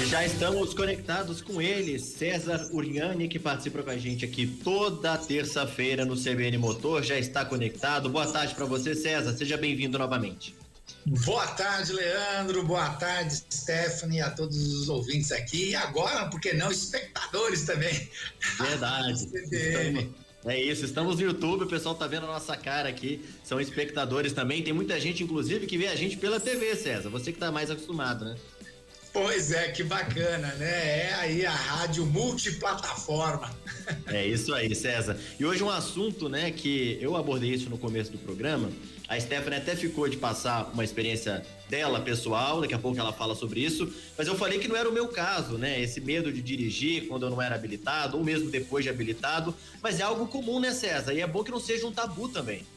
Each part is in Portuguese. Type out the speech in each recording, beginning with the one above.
Já estamos conectados com ele, César Uriani, que participa com a gente aqui toda terça-feira no CBN Motor, já está conectado. Boa tarde para você, César, seja bem-vindo novamente. Boa tarde, Leandro, boa tarde, Stephanie, a todos os ouvintes aqui, e agora, por que não, espectadores também. Verdade. Estamos no YouTube, o pessoal tá vendo a nossa cara aqui, são espectadores também, tem muita gente, inclusive, que vê a gente pela TV, César, você que tá mais acostumado, né? Pois é, que bacana, né? É aí a rádio multiplataforma. É isso aí, César. E hoje um assunto, né, que eu abordei isso no começo do programa, a Stephanie até ficou de passar uma experiência dela, pessoal, daqui a pouco ela fala sobre isso, mas eu falei que não era o meu caso, né, esse medo de dirigir quando eu não era habilitado, ou mesmo depois de habilitado, mas é algo comum, né, César? E é bom que não seja um tabu também.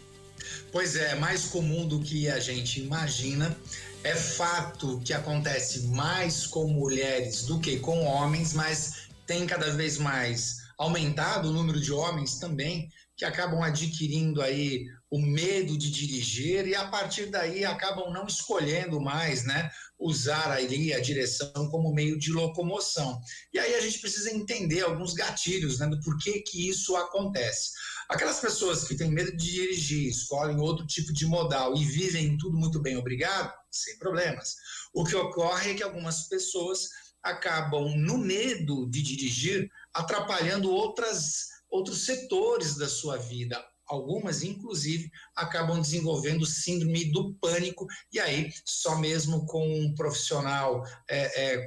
Pois é, mais comum do que a gente imagina. É fato que acontece mais com mulheres do que com homens, mas tem cada vez mais aumentado o número de homens também que acabam adquirindo aí o medo de dirigir e a partir daí acabam não escolhendo mais, né, usar ali a direção como meio de locomoção. E aí a gente precisa entender alguns gatilhos, né, do porquê que isso acontece. Aquelas pessoas que têm medo de dirigir, escolhem outro tipo de modal e vivem tudo muito bem, obrigado, sem problemas. O que ocorre é que algumas pessoas acabam, no medo de dirigir, atrapalhando outros setores da sua vida. Algumas, inclusive, acabam desenvolvendo síndrome do pânico, e aí só mesmo com um profissional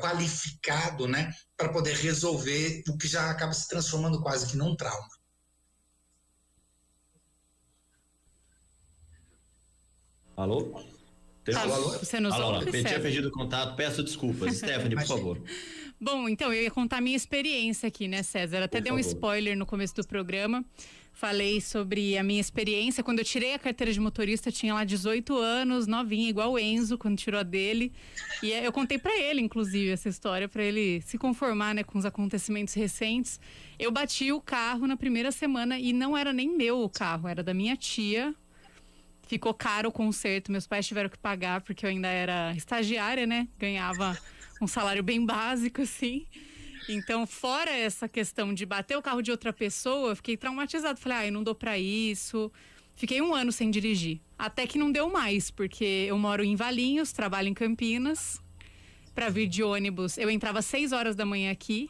qualificado, né, para poder resolver o que já acaba se transformando quase que num trauma. Alô? Alô? Você nos ouve, eu tinha perdido o contato, peço desculpas. Stephanie, por favor. Bom, então, eu ia contar a minha experiência aqui, né, César? Até dei um spoiler no começo do programa. Falei sobre a minha experiência. Quando eu tirei a carteira de motorista, eu tinha lá 18 anos, novinha, igual o Enzo, quando tirou a dele. E eu contei pra ele, inclusive, essa história, pra ele se conformar, né, com os acontecimentos recentes. Eu bati o carro na primeira semana e não era nem meu o carro, era da minha tia. Ficou caro o conserto, meus pais tiveram que pagar porque eu ainda era estagiária, né? Ganhava um salário bem básico, assim. Então, fora essa questão de bater o carro de outra pessoa, eu fiquei traumatizada. Falei, eu não dou pra isso. Fiquei 1 ano sem dirigir. Até que não deu mais, porque eu moro em Valinhos, trabalho em Campinas. Pra vir de ônibus, eu entrava às 6 horas da manhã aqui.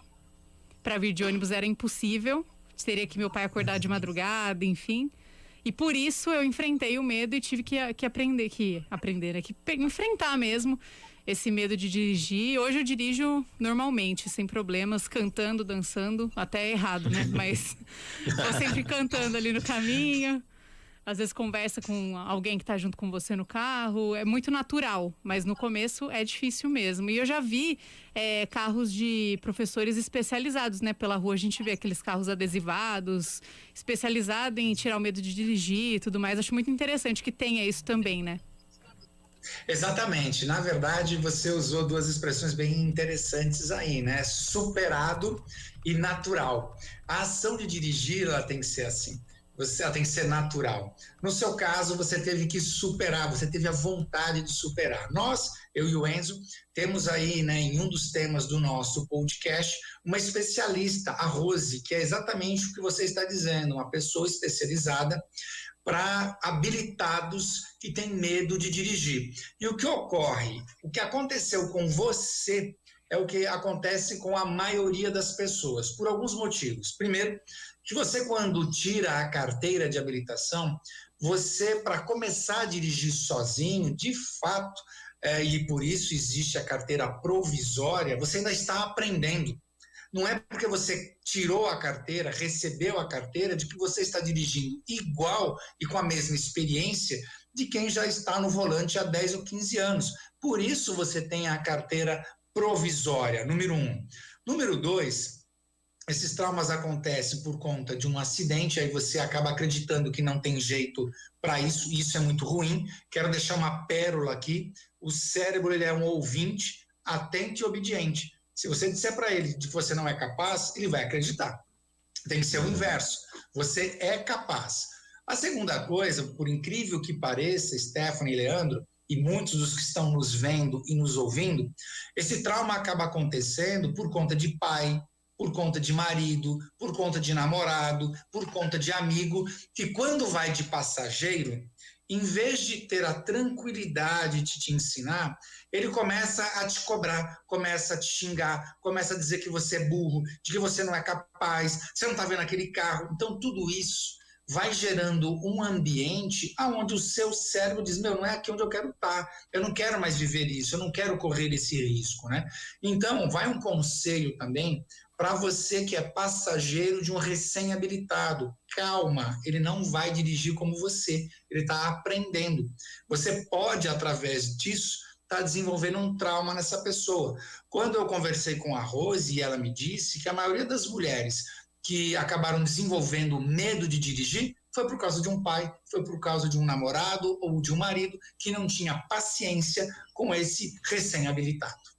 Pra vir de ônibus era impossível. Teria que meu pai acordar de madrugada, enfim. E por isso eu enfrentei o medo e tive que enfrentar mesmo esse medo de dirigir. Hoje eu dirijo normalmente, sem problemas, cantando, dançando, até errado, né? Mas tô sempre cantando ali no caminho. Às vezes conversa com alguém que tá junto com você no carro, é muito natural, mas no começo é difícil mesmo. E eu já vi carros de professores especializados, né? Pela rua a gente vê aqueles carros adesivados, especializado em tirar o medo de dirigir e tudo mais. Acho muito interessante que tenha isso também, né? Exatamente, na verdade você usou 2 expressões bem interessantes aí, né? Superado e natural. A ação de dirigir, ela tem que ser assim. Ela tem que ser natural. No seu caso, você teve que superar, você teve a vontade de superar. Nós, eu e o Enzo, temos aí, né, em um dos temas do nosso podcast, uma especialista, a Rose, que é exatamente o que você está dizendo, uma pessoa especializada para habilitados que têm medo de dirigir. E o que ocorre? O que aconteceu com você é o que acontece com a maioria das pessoas, por alguns motivos. Primeiro, que você, quando tira a carteira de habilitação, você, para começar a dirigir sozinho, de fato, e por isso existe a carteira provisória, você ainda está aprendendo. Não é porque você tirou a carteira, recebeu a carteira, de que você está dirigindo igual e com a mesma experiência de quem já está no volante há 10 ou 15 anos. Por isso você tem a carteira provisória, número 1. Número 2, esses traumas acontecem por conta de um acidente, aí você acaba acreditando que não tem jeito para isso, e isso é muito ruim. Quero deixar uma pérola aqui: o cérebro, ele é um ouvinte atento e obediente. Se você disser para ele que você não é capaz, ele vai acreditar. Tem que ser o inverso, você é capaz. A segunda coisa, por incrível que pareça, Stephanie e Leandro, e muitos dos que estão nos vendo e nos ouvindo, esse trauma acaba acontecendo por conta de pai, por conta de marido, por conta de namorado, por conta de amigo, que quando vai de passageiro, em vez de ter a tranquilidade de te ensinar, ele começa a te cobrar, começa a te xingar, começa a dizer que você é burro, de que você não é capaz, você não está vendo aquele carro. Então, tudo isso vai gerando um ambiente onde o seu cérebro diz, não é aqui onde eu quero estar, eu não quero mais viver isso, eu não quero correr esse risco, né? Então, vai um conselho também para você que é passageiro de um recém-habilitado. Calma, ele não vai dirigir como você, ele está aprendendo. Você pode, através disso, estar desenvolvendo um trauma nessa pessoa. Quando eu conversei com a Rose, ela me disse que a maioria das mulheres que acabaram desenvolvendo medo de dirigir foi por causa de um pai, foi por causa de um namorado ou de um marido que não tinha paciência com esse recém-habilitado.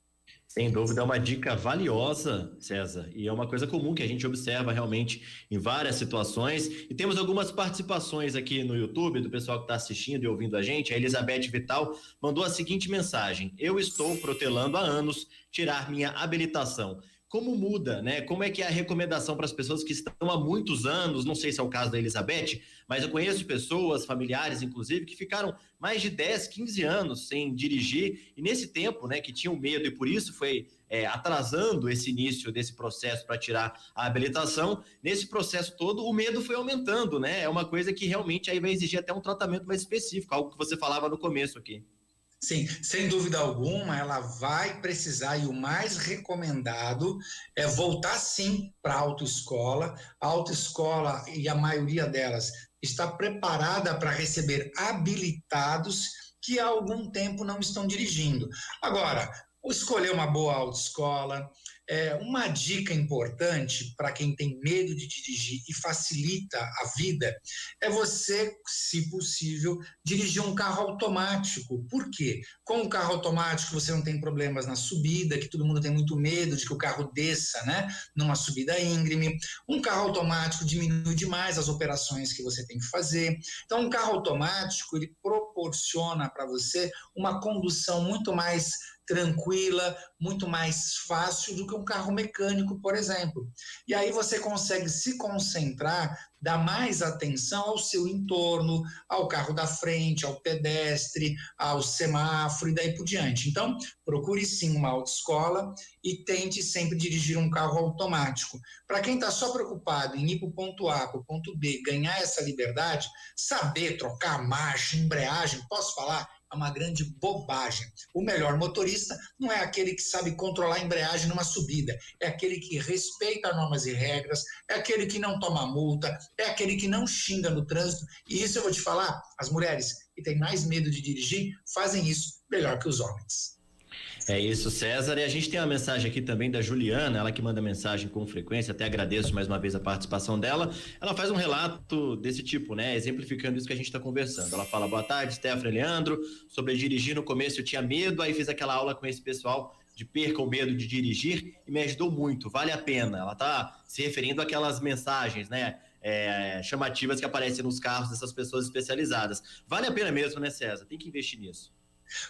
Sem dúvida, é uma dica valiosa, César, e é uma coisa comum que a gente observa realmente em várias situações. E temos algumas participações aqui no YouTube do pessoal que está assistindo e ouvindo a gente. A Elizabeth Vital mandou a seguinte mensagem: eu estou protelando há anos tirar minha habilitação. Como muda, né? Como é que é a recomendação para as pessoas que estão há muitos anos, não sei se é o caso da Elizabeth, mas eu conheço pessoas, familiares inclusive, que ficaram mais de 10, 15 anos sem dirigir e nesse tempo, né, que tinham medo e por isso foi atrasando esse início desse processo para tirar a habilitação, nesse processo todo o medo foi aumentando, né? É uma coisa que realmente aí vai exigir até um tratamento mais específico, algo que você falava no começo aqui. Sim, sem dúvida alguma, ela vai precisar, e o mais recomendado é voltar sim para a autoescola. A autoescola, e a maioria delas, está preparada para receber habilitados que há algum tempo não estão dirigindo. Agora, escolher uma boa autoescola. Uma dica importante para quem tem medo de dirigir e facilita a vida é você, se possível, dirigir um carro automático. Por quê? Com o carro automático você não tem problemas na subida, que todo mundo tem muito medo de que o carro desça, né? Numa subida íngreme. Um carro automático diminui demais as operações que você tem que fazer. Então, um carro automático, ele proporciona para você uma condução muito mais tranquila, muito mais fácil do que um carro mecânico, por exemplo. E aí você consegue se concentrar, dar mais atenção ao seu entorno, ao carro da frente, ao pedestre, ao semáforo e daí por diante. Então, procure sim uma autoescola e tente sempre dirigir um carro automático. Para quem está só preocupado em ir para o ponto A, para o ponto B, ganhar essa liberdade, saber trocar marcha, embreagem, posso falar? É uma grande bobagem. O melhor motorista não é aquele que sabe controlar a embreagem numa subida, é aquele que respeita normas e regras, é aquele que não toma multa, é aquele que não xinga no trânsito. E isso eu vou te falar, as mulheres que têm mais medo de dirigir fazem isso melhor que os homens. É isso, César. E a gente tem uma mensagem aqui também da Juliana, ela que manda mensagem com frequência, até agradeço mais uma vez a participação dela. Ela faz um relato desse tipo, né? Exemplificando isso que a gente está conversando. Ela fala: boa tarde, Stephanie e Leandro. Sobre dirigir, no começo eu tinha medo, aí fiz aquela aula com esse pessoal de perca o medo de dirigir e me ajudou muito, vale a pena. Ela está se referindo àquelas mensagens, né? Chamativas que aparecem nos carros dessas pessoas especializadas. Vale a pena mesmo, né, César? Tem que investir nisso.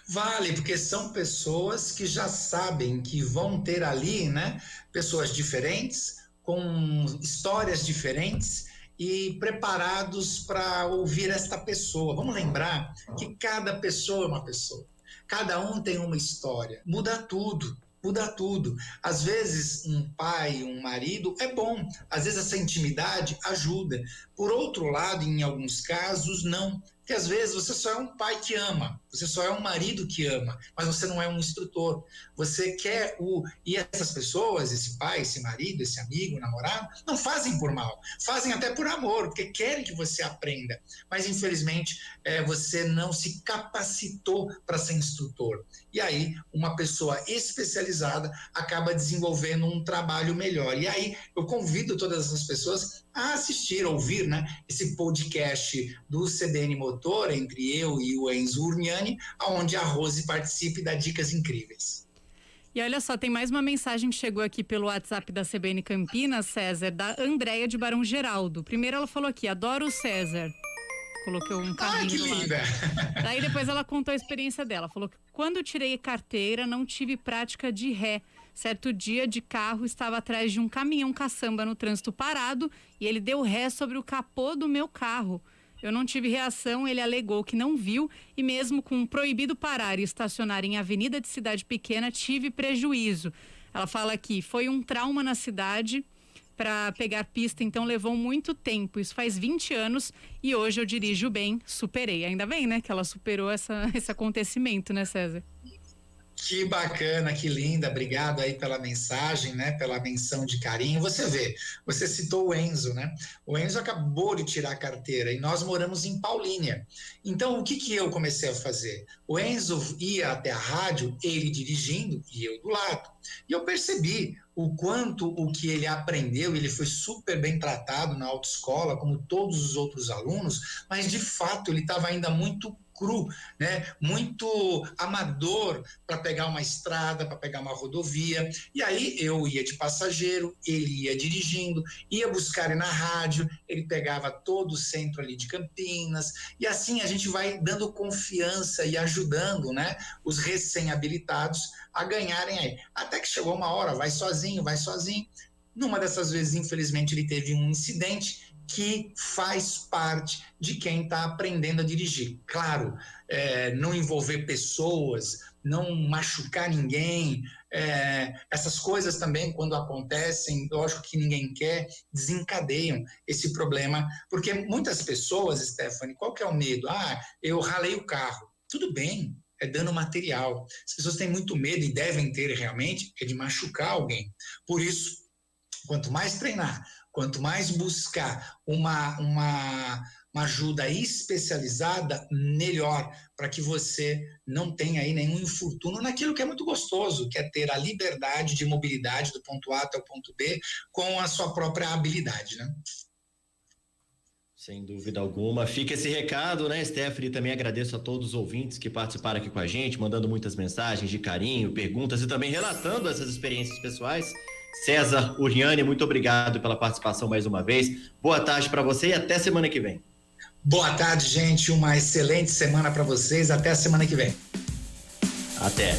Vale, porque são pessoas que já sabem que vão ter ali, né, pessoas diferentes, com histórias diferentes e preparados para ouvir esta pessoa. Vamos lembrar que cada pessoa é uma pessoa, cada um tem uma história, muda tudo. Muda tudo. Às vezes, um pai, um marido é bom. Às vezes, essa intimidade ajuda. Por outro lado, em alguns casos, não. Porque às vezes você só é um pai que ama, você só é um marido que ama, mas você não é um instrutor. Você quer E essas pessoas, esse pai, esse marido, esse amigo, namorado, não fazem por mal, fazem até por amor, porque querem que você aprenda. Mas, infelizmente, você não se capacitou para ser instrutor. E aí, uma pessoa especializada acaba desenvolvendo um trabalho melhor. E aí, eu convido todas essas pessoas a assistir, ouvir, né, esse podcast do CBN Motor, entre eu e o Enzo Urniani, onde a Rose participa e dá dicas incríveis. E olha só, tem mais uma mensagem que chegou aqui pelo WhatsApp da CBN Campinas, César, da Andréia de Barão Geraldo. Primeiro ela falou aqui: adoro o César. colocou um Ah, carrinho que do lado. linda! Daí depois ela contou a experiência dela. Falou que quando tirei carteira, não tive prática de ré. Certo dia de carro, estava atrás de um caminhão caçamba no trânsito parado e ele deu ré sobre o capô do meu carro. Eu não tive reação, ele alegou que não viu e mesmo com proibido parar e estacionar em avenida de cidade pequena, tive prejuízo. Ela fala que foi um trauma na cidade para pegar pista, então levou muito tempo. Isso faz 20 anos e hoje eu dirijo bem, superei. Ainda bem, né, que ela superou esse acontecimento, né, César? Que bacana, que linda, obrigado aí pela mensagem, né, pela menção de carinho. Você vê, você citou o Enzo, né? O Enzo acabou de tirar a carteira e nós moramos em Paulínia. Então, o que eu comecei a fazer? O Enzo ia até a rádio, ele dirigindo e eu do lado. E eu percebi o quanto o que ele aprendeu, ele foi super bem tratado na autoescola, como todos os outros alunos, mas de fato ele estava ainda muito cru, né? Muito amador para pegar uma estrada, para pegar uma rodovia. E aí eu ia de passageiro, ele ia dirigindo, ia buscar ele na rádio, ele pegava todo o centro ali de Campinas, e assim a gente vai dando confiança e ajudando, né, os recém-habilitados a ganharem aí. Até que chegou uma hora, vai sozinho. Numa dessas vezes, infelizmente, ele teve um incidente que faz parte de quem está aprendendo a dirigir. Claro, não envolver pessoas, não machucar ninguém, essas coisas também, quando acontecem, lógico que ninguém quer, desencadeiam esse problema, porque muitas pessoas, Stephanie, qual que é o medo? Eu ralei o carro. Tudo bem, é dano material. As pessoas têm muito medo, e devem ter realmente, é de machucar alguém. Por isso, quanto mais treinar, quanto mais buscar uma ajuda especializada, melhor, para que você não tenha aí nenhum infortúnio naquilo que é muito gostoso, que é ter a liberdade de mobilidade do ponto A até o ponto B com a sua própria habilidade, né? Sem dúvida alguma. Fica esse recado, né, Stephanie? Também agradeço a todos os ouvintes que participaram aqui com a gente, mandando muitas mensagens de carinho, perguntas e também relatando essas experiências pessoais. César Uriani, muito obrigado pela participação mais uma vez. Boa tarde para você e até semana que vem. Boa tarde, gente. Uma excelente semana para vocês. Até a semana que vem. Até.